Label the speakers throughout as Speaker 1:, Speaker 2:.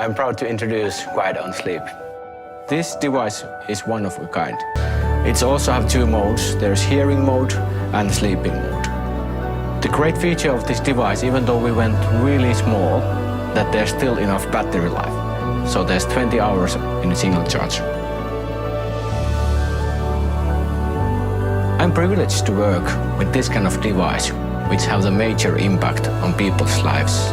Speaker 1: I'm proud to introduce Quiet on Sleep. This device is one of a kind. It also has two modes. There's hearing mode and sleeping mode. The great feature of this device, even though we went really small, that there's still enough battery life. So there's 20 hours in a single charger. I'm privileged to work with this kind of device, which has a major impact on people's lives.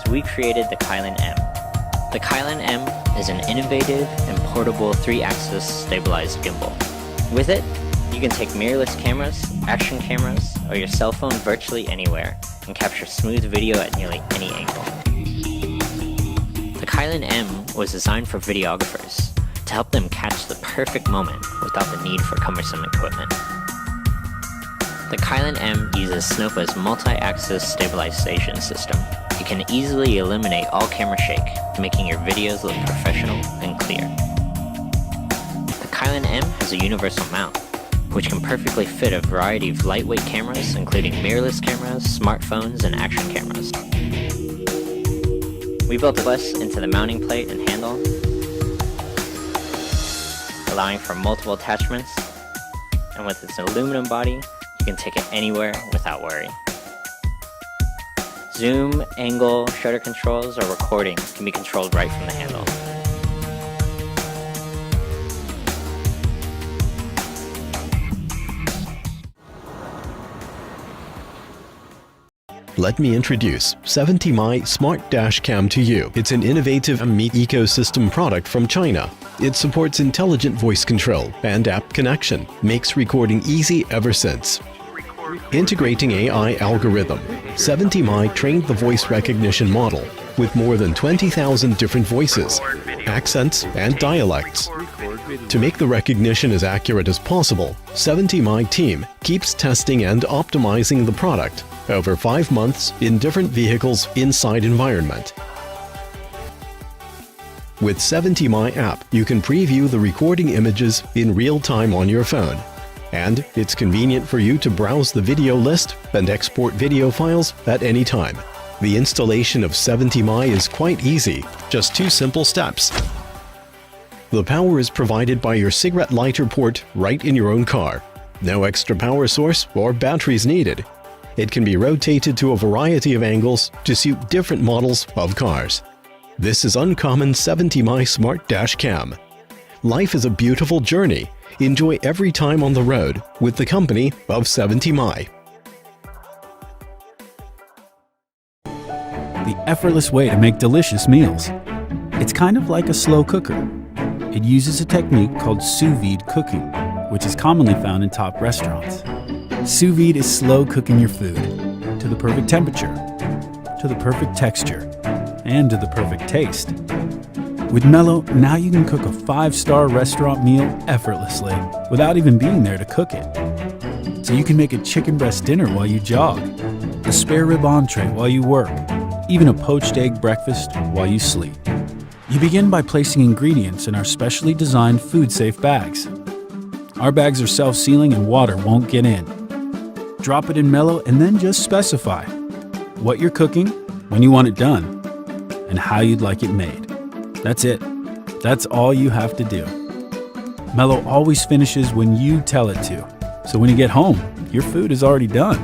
Speaker 2: We created the Kylan M. The Kylan M is an innovative and portable 3-axis stabilized gimbal. With it, you can take mirrorless cameras, action cameras, or your cell phone virtually anywhere and capture smooth video at nearly any angle. The Kylan M was designed for videographers to help them catch the perfect moment without the need for cumbersome equipment. The Kylan M uses Snowpa's multi-axis stabilization system. You can easily eliminate all camera shake, making your videos look professional and clear. The Kylan M has a universal mount, which can perfectly fit a variety of lightweight cameras, including mirrorless cameras, smartphones, and action cameras. We built a bus into the mounting plate and handle, allowing for multiple attachments, and with its aluminum body, you can take it anywhere without worry. Zoom, angle, shutter controls, or recording can be controlled right from the handle.
Speaker 3: Let me introduce 70My Smart Dash Cam to you. It's an innovative meat ecosystem product from China. It supports intelligent voice control and app connection, makes recording easy ever since. Integrating AI algorithm, 70My trained the voice recognition model with more than 20,000 different voices, accents, and dialects. To make the recognition as accurate as possible, 70My team keeps testing and optimizing the product over 5 months in different vehicles inside environment. With 70My app, you can preview the recording images in real time on your phone. And it's convenient for you to browse the video list and export video files at any time. The installation of 70My is quite easy, just 2 simple steps. The power is provided by your cigarette lighter port right in your own car. No extra power source or batteries needed. It can be rotated to a variety of angles to suit different models of cars. This is uncommon 70My Smart Dash Cam. Life is a beautiful journey. Enjoy every time on the road with the company of 70My.
Speaker 4: The effortless way to make delicious meals. It's kind of like a slow cooker. It uses a technique called sous vide cooking, which is commonly found in top restaurants. Sous vide is slow cooking your food to the perfect temperature, to the perfect texture, and to the perfect taste. With Mello, now you can cook a 5-star restaurant meal effortlessly without even being there to cook it. So you can make a chicken breast dinner while you jog, a spare rib entree while you work, even a poached egg breakfast while you sleep. You begin by placing ingredients in our specially designed food-safe bags. Our bags are self-sealing and water won't get in. Drop it in Mello and then just specify what you're cooking, when you want it done, and how you'd like it made. That's it. That's all you have to do. Mello always finishes when you tell it to. So when you get home, your food is already done.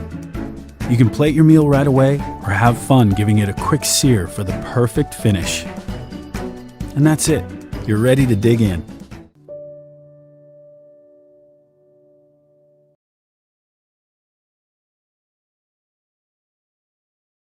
Speaker 4: You can plate your meal right away or have fun giving it a quick sear for the perfect finish. And that's it. You're ready to dig in.